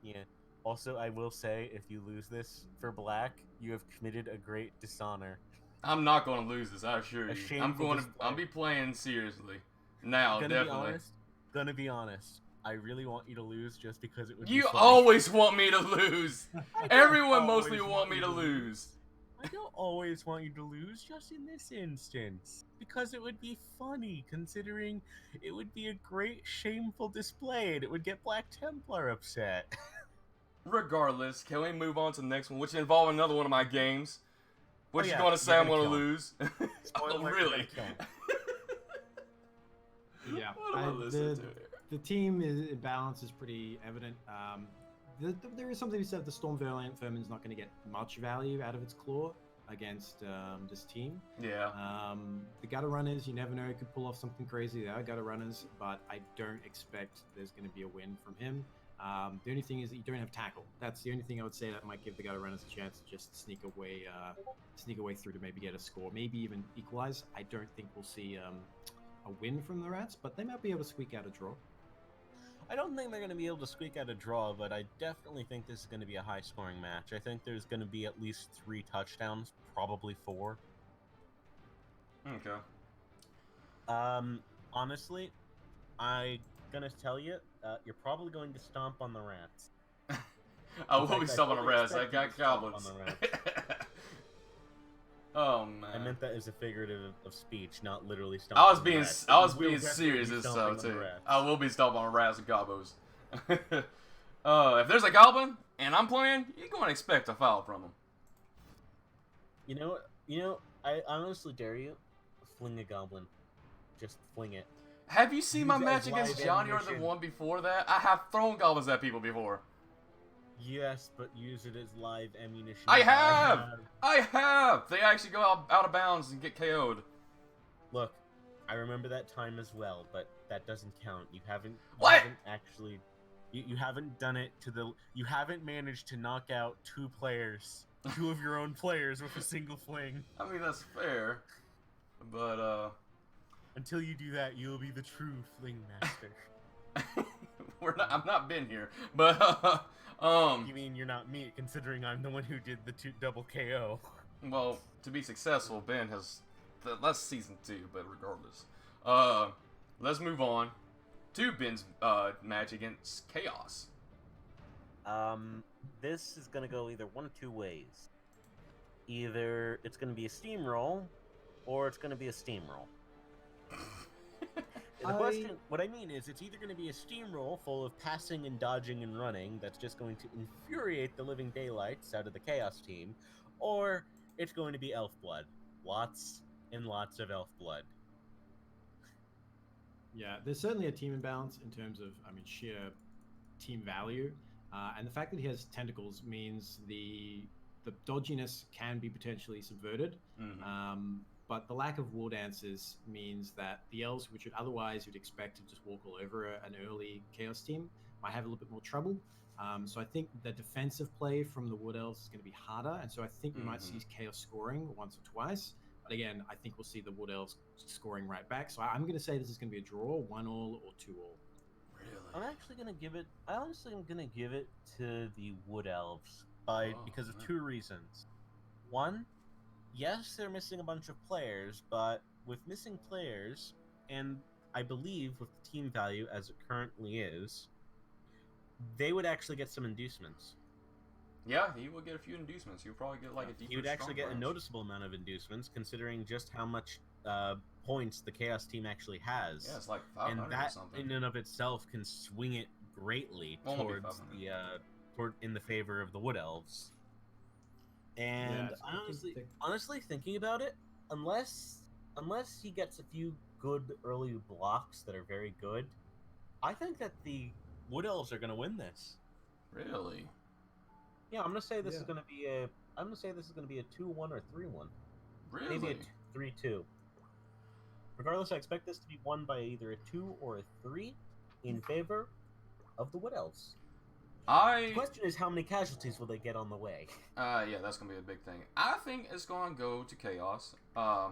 Yeah. Also, I will say, if you lose this for Black, you have committed a great dishonor. I'm not gonna lose this. I assure A you. shameful I'm going to. display. I'll be playing seriously. Now, definitely. Gonna be honest. I really want you to lose just because it would You be funny. always want me to lose. I don't Everyone always mostly want me to lose. I don't always want you to lose, just in this instance. Because it would be funny, considering it would be a great shameful display, and it would get Black Templar upset. regardless, can we move on to the next one, which involves another one of my games? Which yeah, you're going to say you're I'm gonna going to kill him. lose? Spoiler, Oh, you're really? gonna kill Yeah, What am I listening to here? the team balance is pretty evident. There is something to be said. The Storm Vermin's not going to get much value out of its claw against this team. Yeah. The gutter runners, you never know, could pull off something crazy. They are gutter runners, but I don't expect there's going to be a win from him. The only thing is that you don't have tackle. That's the only thing I would say that might give the gutter runners a chance to just sneak away through to maybe get a score, maybe even equalize. I don't think we'll see a win from the Rats, but they might be able to squeak out a draw. I don't think they're going to be able to squeak out a draw, but I definitely think this is going to be a high-scoring match. I think there's going to be at least 3 touchdowns, probably 4. Okay. Honestly, I'm going to tell you, you're probably going to stomp on the Rats. I will be stomping on the Rats. I expect got you to stomp on goblins. the Rats. Oh man. I meant that as a figurative of speech, not literally I stomping was on the being Rats. I was You will being definitely serious be this stomping time on the too. Rats. I will be stomping on Rats and Gobos. If there's a goblin and I'm playing, you're going to expect a foul from him. You know, I honestly dare you, fling a goblin. Just fling it. Have you seen my Use it match as against live Johnny or the ammunition. one before that? I have thrown goblins at people before. Yes, but use it as live ammunition. I have! They actually go out of bounds and get KO'd. Look, I remember that time as well, but that doesn't count. You haven't actually you haven't done it to the you haven't managed to knock out 2 of your own players with a single fling. I mean, that's fair. But, Until you do that, you'll be the true fling master. I've not been here. But, You mean you're not me, considering I'm the one who did the double KO. well, to be successful, Ben has... That's season 2, but regardless. Let's move on to Ben's match against Chaos. This is gonna go either one of 2 ways. Either it's gonna be a steamroll, or it's gonna be a steamroll. What I mean is, it's either going to be a steamroll full of passing and dodging and running that's just going to infuriate the living daylights out of the Chaos team, or it's going to be elf blood. Lots and lots of elf blood. Yeah, there's certainly a team imbalance in terms of, sheer team value. And the fact that he has tentacles means the dodginess can be potentially subverted. Mm-hmm. But the lack of war dances means that the elves, which you'd expect to just walk all over an early Chaos team, might have a little bit more trouble. So I think the defensive play from the Wood Elves is going to be harder, and so I think we might see Chaos scoring once or twice. But again, I think we'll see the Wood Elves scoring right back. So I'm going to say this is going to be a draw, 1-1 or 2-2. Really? I'm actually going to give it... I honestly am going to give it to the Wood Elves because of 2 reasons. One, yes, they're missing a bunch of players, but with missing players, and I believe with the team value as it currently is, they would actually get some inducements. Yeah, he will get a few inducements. He'll probably get like a deeper. He would actually get a branch. noticeable amount of inducements, considering just how much points the Chaos team actually has. Yeah, it's like 500 and that or something. in and of itself can swing it greatly Won't be towards 500. in the favor of the Wood Elves. And Yeah, honestly, thinking about it, unless he gets a few good early blocks that are very good, I think that the Wood Elves are going to win this. Really? Yeah, I'm going to say this is Yeah. going to be a 2-1 or 3-1. Really? Maybe a 3-2. Regardless, I expect this to be won by either a 2 or a 3 in favor of the Wood Elves. The question is, how many casualties will they get on the way? Yeah, that's gonna be a big thing. I think it's gonna go to Chaos. I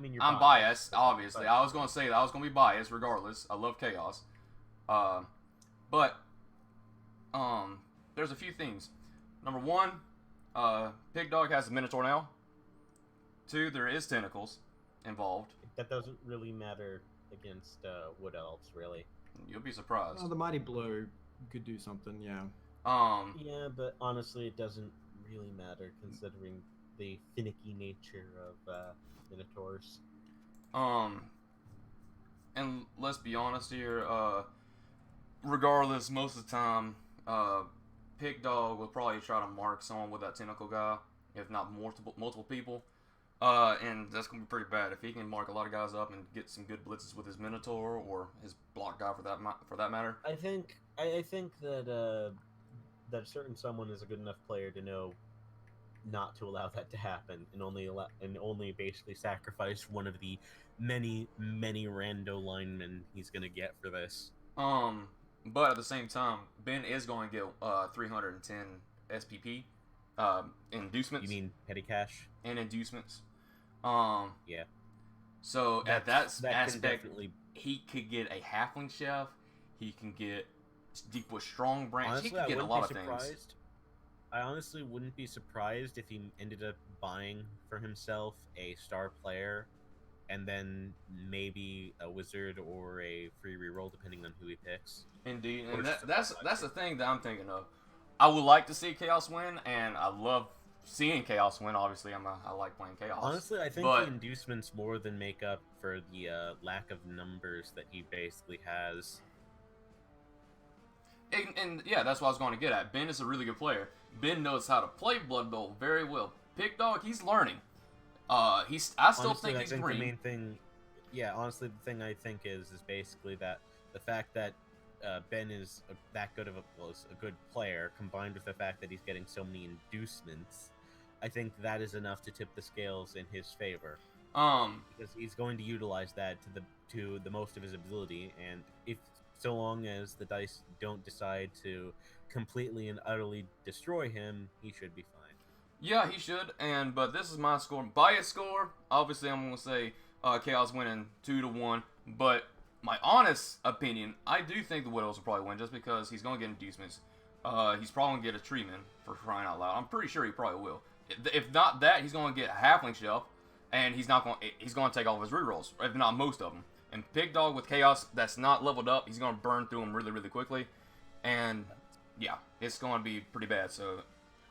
mean, I'm biased, obviously. I was gonna say that I was gonna be biased, regardless. I love Chaos. But there's a few things. Number 1, Pig Dog has a Minotaur now. 2, there is tentacles involved. That doesn't really matter against Wood Elves, really. You'll be surprised. Oh, the Mighty Blow could do something, yeah. Yeah, but honestly, it doesn't really matter considering the finicky nature of Minotaurs. And let's be honest here, regardless, most of the time, Pig Dog will probably try to mark someone with that tentacle guy, if not multiple people. And that's gonna be pretty bad if he can mark a lot of guys up and get some good blitzes with his Minotaur or his block guy for that matter. I think that that a certain someone is a good enough player to know not to allow that to happen, and only basically sacrifice one of the many rando linemen he's gonna get for this. But at the same time, Ben is going to get 310 SPP inducements. You mean petty cash? And inducements. Yeah. So at that aspect, definitely... he could get a halfling chef. He can get deep with strong branch. Honestly, he could get a lot of things. I honestly wouldn't be surprised if he ended up buying for himself a star player, and then maybe a wizard or a free reroll, depending on who he picks. Indeed, and that's the thing that I'm thinking of. I would like to see Chaos win, and I love seeing Chaos win. Obviously, I like playing Chaos. Honestly, I think the inducements more than make up for the lack of numbers that he basically has. And yeah, that's what I was going to get at. Ben is a really good player. Ben knows how to play Blood Bowl very well. Pig Dog, he's learning. I still think he's green. The main thing, yeah. Honestly, the thing I think is basically that the fact that Ben is that good of a good player, combined with the fact that he's getting so many inducements, I think that is enough to tip the scales in his favor. Because he's going to utilize that to the most of his ability, and if so long as the dice don't decide to completely and utterly destroy him, he should be fine. Yeah, he should. But this is my score. Bias score, obviously I'm going to say Chaos winning 2-1. But my honest opinion, I do think the Widows will probably win just because he's going to get inducements. He's probably going to get a treatment for crying out loud. I'm pretty sure he probably will. If not that, he's going to get a Halfling Shelf, and he's going to take all of his rerolls, if not most of them. And Pig Dog with Chaos that's not leveled up, he's going to burn through them really, really quickly. And yeah, it's going to be pretty bad. So,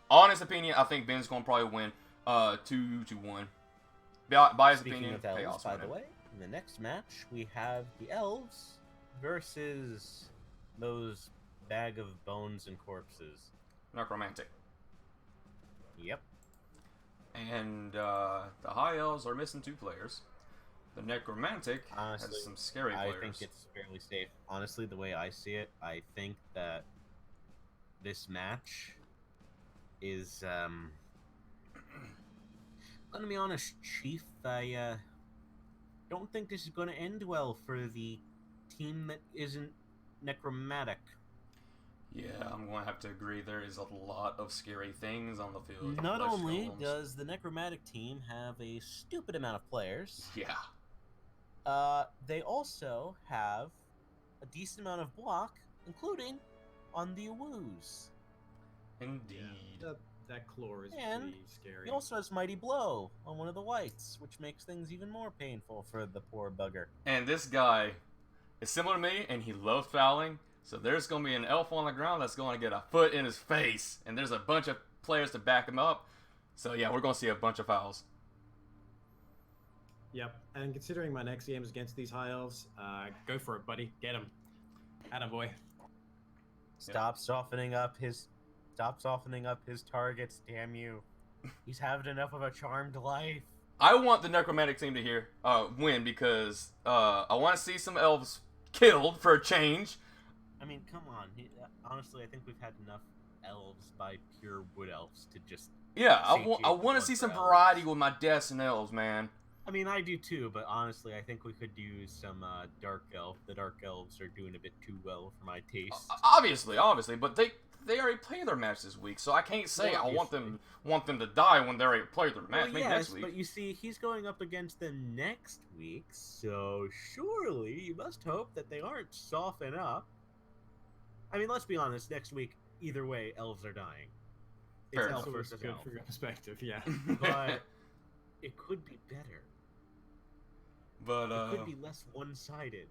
honest opinion, I think Ben's going to probably win 2-1. Biased opinion, of elves, Chaos by winning. the way, in the next match, we have the elves versus those bag of bones and corpses. Necromantic. Yep. And the High Elves are missing 2 players. The Necromantic Honestly, has some scary players. I think it's fairly safe. Honestly, the way I see it, I think that this match is, gonna be honest, Chief, I don't think this is gonna end well for the team that isn't necromantic. Yeah, I'm going to have to agree. There is a lot of scary things on the field. Not Flesh only golems. does the necromantic team have a stupid amount of players, Yeah. they also have a decent amount of block, including on the woos. Indeed. That claw is And pretty scary. He also has Mighty Blow on one of the whites, which makes things even more painful for the poor bugger. And this guy is similar to me, and he loves fouling. So there's going to be an elf on the ground that's going to get a foot in his face. And there's a bunch of players to back him up. So yeah, we're going to see a bunch of fouls. Yep, and considering my next games against these high elves, go for it, buddy. Get him. Attaboy. Stop softening up his targets, damn you. He's having enough of a charmed life. I want the Necromantic team to win because I want to see some elves killed for a change. I mean, come on. Honestly, I think we've had enough elves by pure wood elves to just... Yeah, I want to see some variety with my deaths and elves, man. I mean, I do too, but honestly, I think we could use some dark elf. The dark elves are doing a bit too well for my taste. Obviously, but they already played their match this week, so I can't say I want them to die when they already played their match. Well, yes, next week. But you see, he's going up against them next week, so surely you must hope that they aren't soften up. I mean, let's be honest. Next week, either way, elves are dying. It's Fair elf That's versus good elf. for your perspective, yeah. But it could be better. But It could be less one-sided.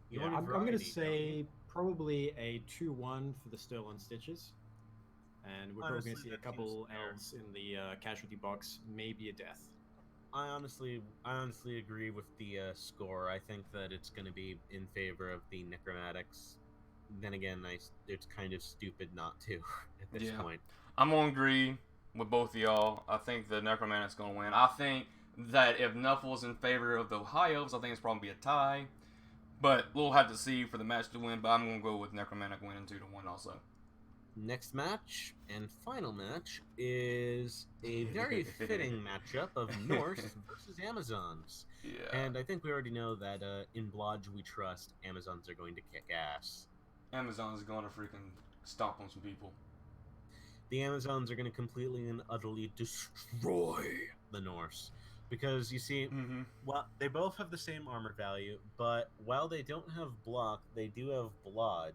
You Yeah, want a I'm going to variety, say probably a 2-1 for the Sterling Stitches. And we're probably going to Honestly, see a that couple seems fair. elves in the casualty box, maybe a death. I honestly agree with the score. I think that it's going to be in favor of the Necromatics. then again, it's kind of stupid not to at this Yeah. point. I'm going to agree with both of y'all. I think the Necromantic's going to win. I think that if Nuffle's in favor of the High Elves, I think it's probably be a tie. But we'll have to see for the match to win. But I'm going to go with Necromantic winning 2-1 also. Next match and final match is a very fitting matchup of Norse versus Amazons. Yeah. And I think we already know that in Blodge we trust, Amazons are going to kick ass. Amazon's going to freaking stomp on some people. The Amazons are going to completely and utterly destroy the Norse. Because, you see, Mm-hmm. well, they both have the same armor value, but while they don't have block, they do have blodge.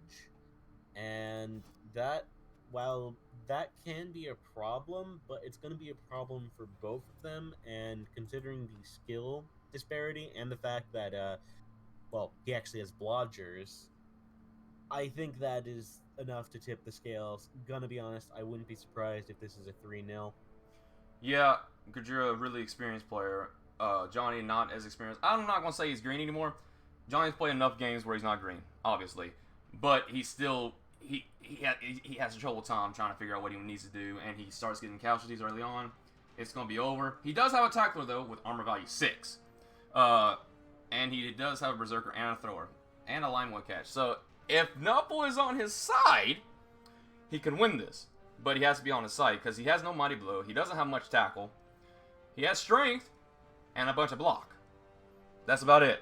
And that, while that can be a problem, but it's going to be a problem for both of them, and considering the skill disparity and the fact that, well, he actually has blodgers, I think that is enough to tip the scales. Gonna be honest, I wouldn't be surprised if this is a 3-0. Yeah, Gajira, a really experienced player. Johnny, not as experienced. I'm not going to say he's green anymore. Johnny's played enough games where he's not green, obviously. But he's still... He has a trouble time trying to figure out what he needs to do, and he starts getting casualties early on. It's going to be over. He does have a tackler, though, with armor value 6. And he does have a berserker and a thrower. And a limeway catch. So, if Nuffle is on his side, he can win this. But he has to be on his side, because he has no mighty blow. He doesn't have much tackle. He has strength, and a bunch of block. That's about it.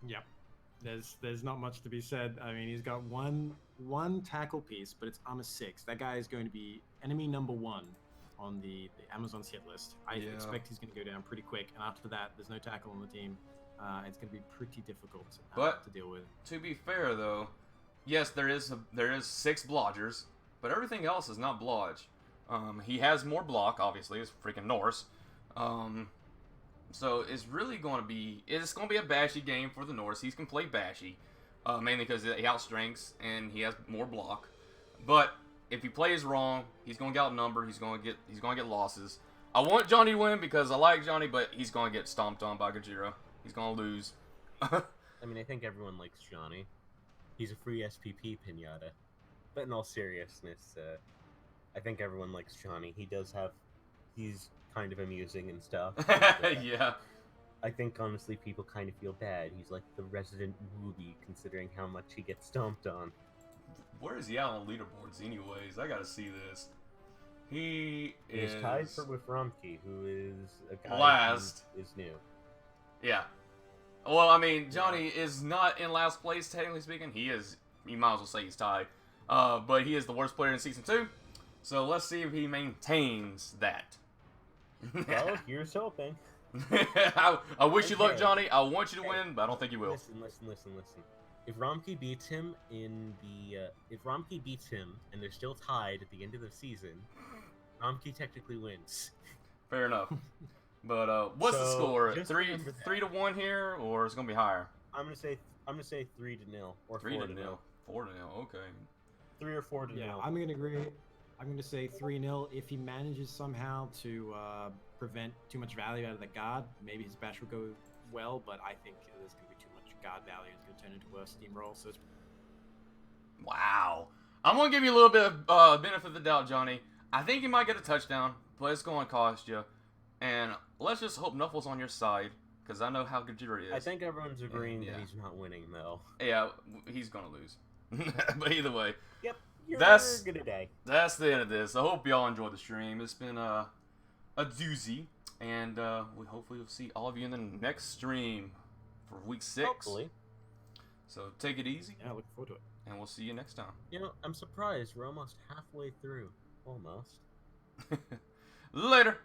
Yep. There's not much to be said. I mean, he's got one tackle piece, but it's armor 6. That guy is going to be enemy number 1 on the Amazon's hit list. I expect he's going to go down pretty quick. And after that, there's no tackle on the team. It's going to be pretty difficult to deal with. To be fair, though, yes, there is 6 blodgers, but everything else is not blodge. He has more block, obviously. It's freaking Norse. So it's really going to be... It's going to be a bashy game for the Norse. He can play bashy, mainly because he outstrengths and he has more block. But if he plays wrong, he's going to get outnumbered. He's going to get losses. I want Johnny to win because I like Johnny, but he's going to get stomped on by Gajira. He's going to lose. I mean, I think everyone likes Johnny. He's a free SPP pinata. But in all seriousness, I think everyone likes Johnny. He's kind of amusing and stuff. Yeah. I think, honestly, people kind of feel bad. He's like the resident Wooby, considering how much he gets stomped on. Where is he out on leaderboards anyways? I gotta see this. He is tied with Romke, who is a guy last. Who is new. Yeah. Well, I mean, Johnny is not in last place, technically speaking. He is, you might as well say he's tied. But he is the worst player in Season 2. So let's see if he maintains that. Well, here's hoping. I wish you luck, Johnny. I want you to win, but I don't think you will. Listen. If Romke beats him and they're still tied at the end of the season, Romke technically wins. Fair enough. But what's the score? 3-1 here, or it's gonna be higher? I'm gonna say 3-0 or 3-0. 4-0. 4-0. Okay. 3 or 4-0. Yeah, I'm gonna agree. I'm gonna say 3-0. If he manages somehow to prevent too much value out of the guard, maybe his bash will go well. But I think there's gonna be too much guard value. It's gonna turn into a steamroll. So it's... Wow. I'm gonna give you a little bit of benefit of the doubt, Johnny. I think you might get a touchdown, but it's gonna cost you. And let's just hope Nuffle's on your side, because I know how Gajira is. I think everyone's agreeing that he's not winning, though. Yeah, he's gonna lose. But either way. Yep. That's good today. That's the end of this. I hope y'all enjoyed the stream. It's been a doozy, and we hopefully will see all of you in the next stream for week 6. Hopefully. So take it easy. Yeah, looking forward to it. And we'll see you next time. You know, I'm surprised we're almost halfway through. Almost. Later.